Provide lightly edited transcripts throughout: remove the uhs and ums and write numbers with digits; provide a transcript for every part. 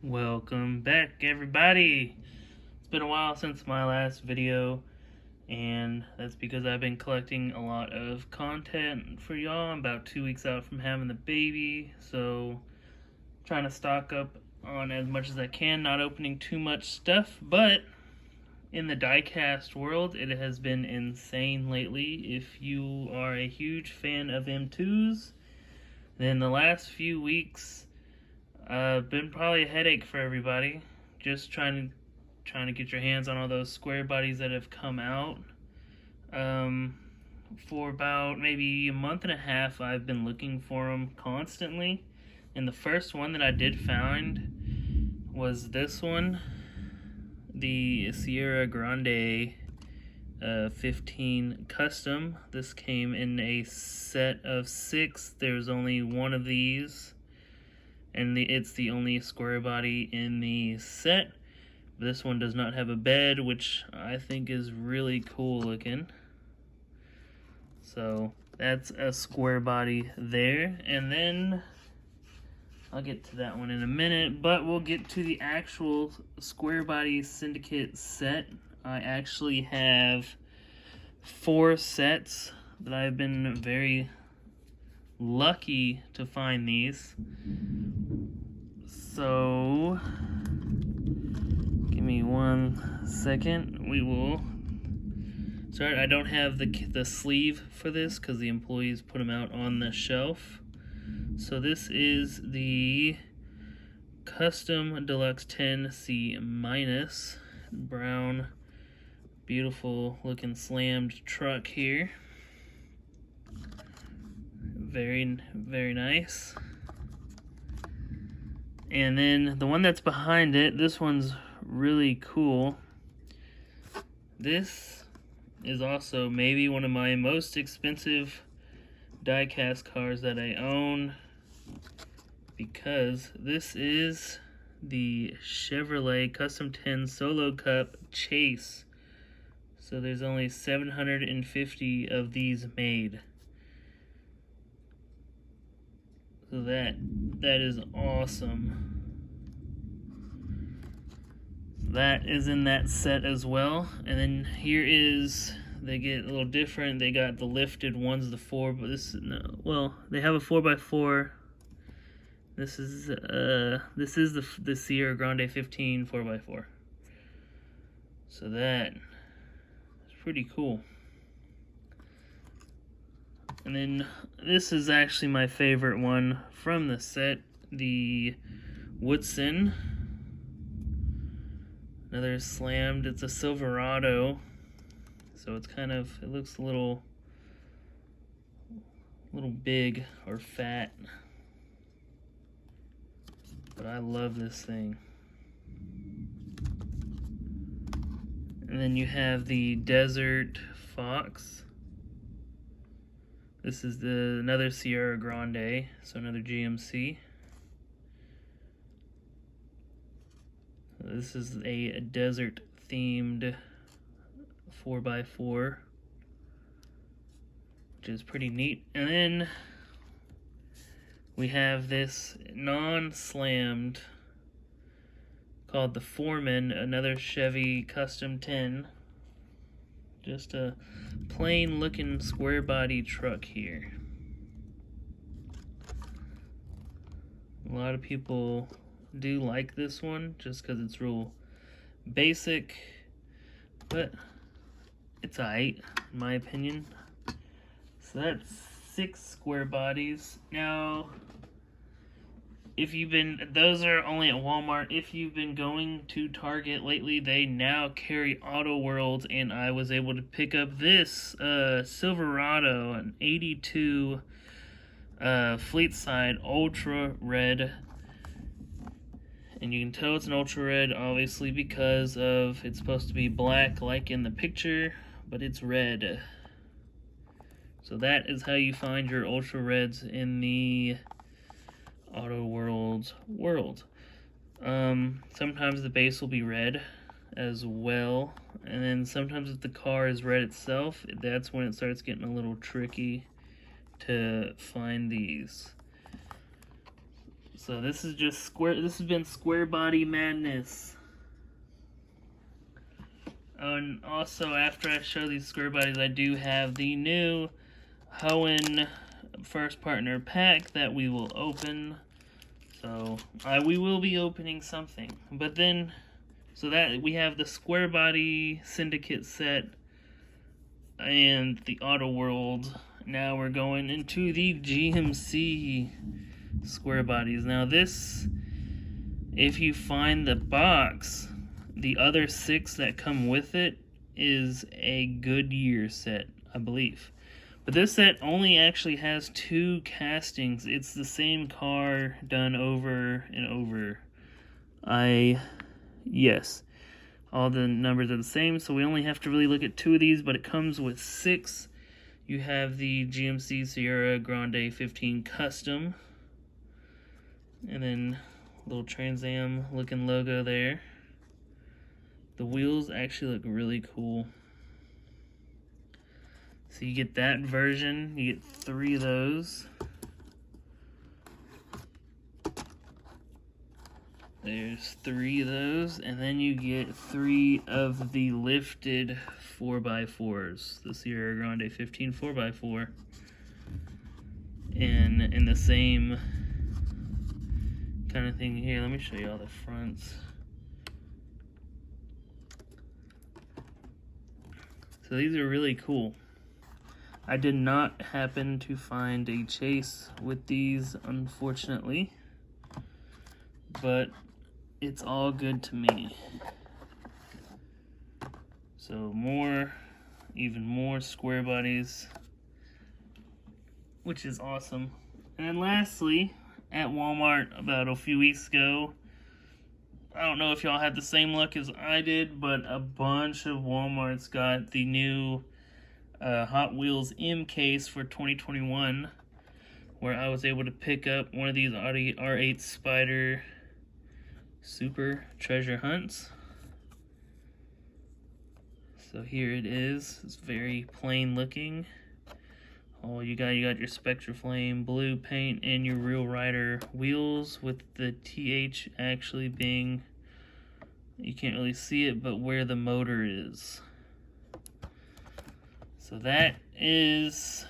Welcome back, everybody. It's been a while since my last video, and that's because I've been collecting a lot of content for y'all. I'm about 2 weeks out from having the baby, so trying to stock up on as much as I can, not opening too much stuff. But in the diecast world, it has been insane lately. If you are a huge fan of M2s, then the last few weeks been probably a headache for everybody. Just trying to get your hands on all those Squarebodies that have come out. For about maybe a month and a half, I've been looking for them constantly. And the first one that I did find was this one, the Sierra Grande 15 Custom. This came in a set of 6. There's only one of these, and it's the only Squarebody in the set. This one does not have a bed, which I think is really cool looking. So that's a Squarebody there, and then I'll get to that one in a minute, but we'll get to the actual Squarebody Syndicate set. I actually have 4 sets that I've been very lucky to find these. So give me 1 second. We will start. I don't have the sleeve for this because the employees put them out on the shelf. So this is the Custom Deluxe 10C-, brown, beautiful looking slammed truck here. Very, very nice. And then the one that's behind it, this one's really cool. This is also maybe one of my most expensive diecast cars that I own, because this is the Chevrolet Custom 10 Solo Cup Chase. So there's only 750 of these made. So that is awesome. That is in that set as well. And then here is, they get a little different. They got the lifted ones, the 4, but this is no. Well, they have a 4x4. This is the Sierra Grande 15 4x4. So that is pretty cool. And then this is actually my favorite one from the set, the Woodson. Another slammed, it's a Silverado. So it's kind of, it looks a little big or fat. But I love this thing. And then you have the Desert Fox. This is another Sierra Grande, so another GMC. This is a desert themed 4x4, which is pretty neat. And then we have this non-slammed called the Foreman, another Chevy Custom 10. Just a plain looking square body truck here. A lot of people do like this one just because it's real basic, but it's alright in my opinion. So that's 6 square bodies. Now, if you've been, those are only at Walmart. If you've been going to Target lately, they now carry Auto World, and I was able to pick up this Silverado, an 82 Fleet Side Ultra Red. And you can tell it's an Ultra Red, obviously, because of, it's supposed to be black like in the picture, but it's red. So that is how you find your Ultra Reds in the Auto World world. Sometimes the base will be red as well, and then sometimes if the car is red itself, that's when it starts getting a little tricky to find these. So this is just this has been Squarebody madness. Oh, and also after I show these Squarebodies, I do have the new Hoenn first partner pack that we will open. So we will be opening something. But then, so that we have the Squarebody Syndicate set and the Auto World. Now we're going into the GMC Squarebodies. Now this, if you find the box, the other 6 that come with it is a Goodyear set, I believe. But this set only actually has 2 castings. It's the same car done over and over. Yes. All the numbers are the same, so we only have to really look at 2 of these, but it comes with 6. You have the GMC Sierra Grande 15 Custom. And then a little Trans Am looking logo there. The wheels actually look really cool. So you get that version, you get 3 of those. There's 3 of those, and then you get 3 of the lifted 4x4s. The Sierra Grande 15 4x4. And in the same kind of thing here, let me show you all the fronts. So these are really cool. I did not happen to find a chase with these, unfortunately, but it's all good to me. So even more Squarebodies, which is awesome. And then lastly, at Walmart about a few weeks ago, I don't know if y'all had the same luck as I did, but a bunch of Walmarts got the new Hot Wheels M case for 2021, where I was able to pick up one of these Audi R8 Spider Super Treasure Hunts. So here it is. It's very plain looking. Oh, you got your Spectra Flame blue paint and your Real Rider wheels, with the TH actually being, you can't really see it, but where the motor is. So that is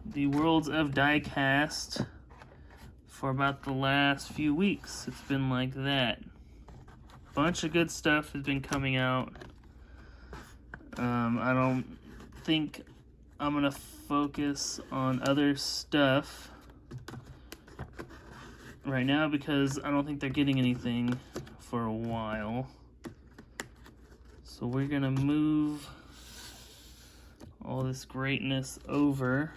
the Worlds of Diecast for about the last few weeks. It's been like that. Bunch of good stuff has been coming out. I don't think I'm gonna focus on other stuff right now because I don't think they're getting anything for a while. So we're gonna move all this greatness over,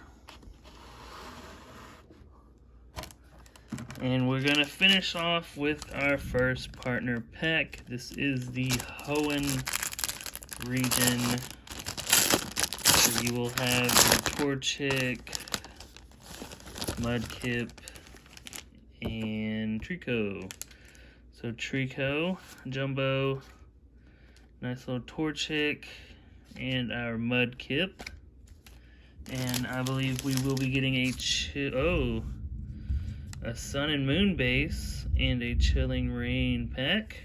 and we're gonna finish off with our first partner pack. This is the Hoenn region. So you will have your Torchic, Mudkip, and Trico. So Trico, Jumbo, nice little Torchic, and our Mudkip. And I believe we will be getting a Sun and Moon base and a Chilling Rain pack.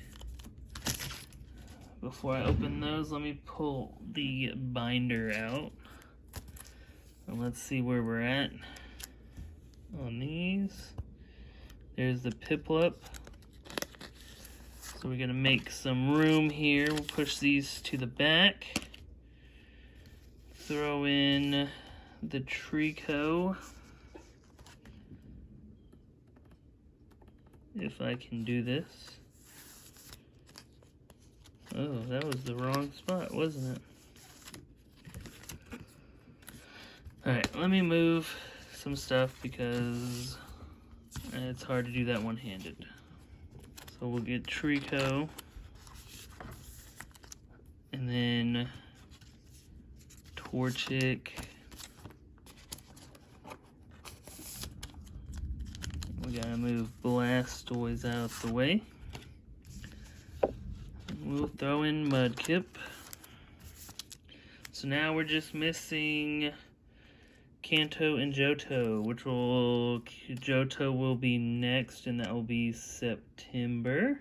Before I open those, let me pull the binder out. And let's see where we're at on these. There's the Piplup. So we're gonna make some room here. We'll push these to the back. Throw in the Trico. If I can do this. Oh, that was the wrong spot, wasn't it? Alright, let me move some stuff because it's hard to do that one-handed. So we'll get Trico. And then Torchic. We gotta move Blastoise out the way. We'll throw in Mudkip. So now we're just missing Kanto and Johto, Johto will be next, and that will be September.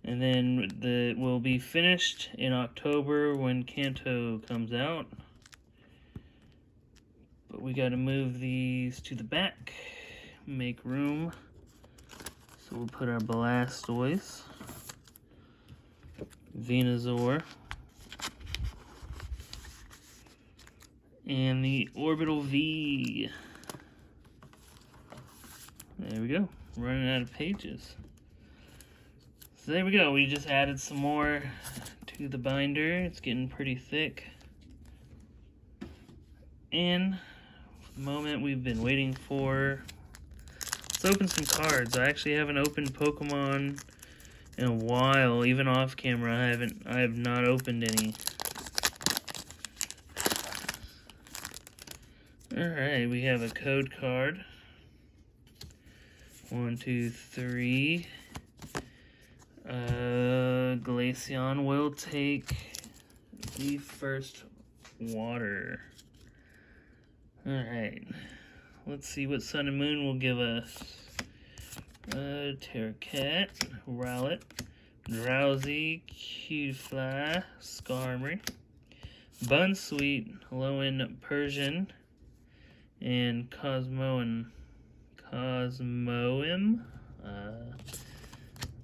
And then will be finished in October when Kanto comes out. But we got to move these to the back, make room. So we'll put our Blastoise, Venusaur, and the Orbital V. There we go. Running out of pages. So there we go. We just added some more to the binder. It's getting pretty thick. And for the moment we've been waiting for, let's open some cards. I actually haven't opened Pokemon in a while. Even off camera, I have not opened any. Alright, we have a code card. 1, 2, 3. Glaceon will take the first water. Alright. Let's see what Sun and Moon will give us. Terracat, Rowlet, Drowsy, Cutiefly, Skarmory, Bunsweet, Lowen, Persian, and Cosmoem.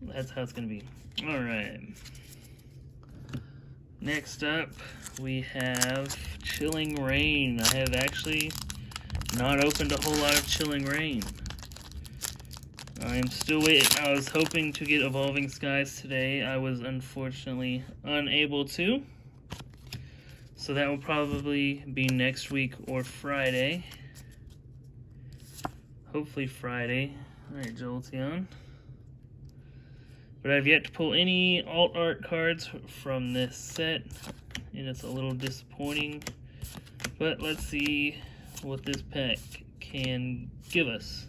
That's how it's gonna be. Alright. Next up, we have Chilling Rain. I have actually not opened a whole lot of Chilling Rain. I'm still waiting. I was hoping to get Evolving Skies today. I was unfortunately unable to. So that will probably be next week or Friday. Hopefully Friday. Alright, Jolteon. But I've yet to pull any alt art cards from this set, and it's a little disappointing. But let's see what this pack can give us.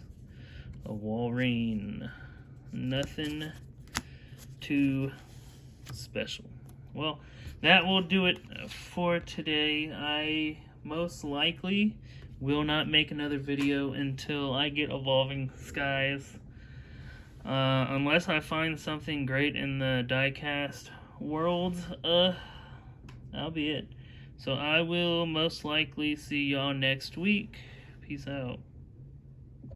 A Walrein. Nothing too special. Well, that will do it for today. I most likely will not make another video until I get Evolving Skies. Unless I find something great in the Diecast world, that'll be it. So I will most likely see y'all next week. Peace out.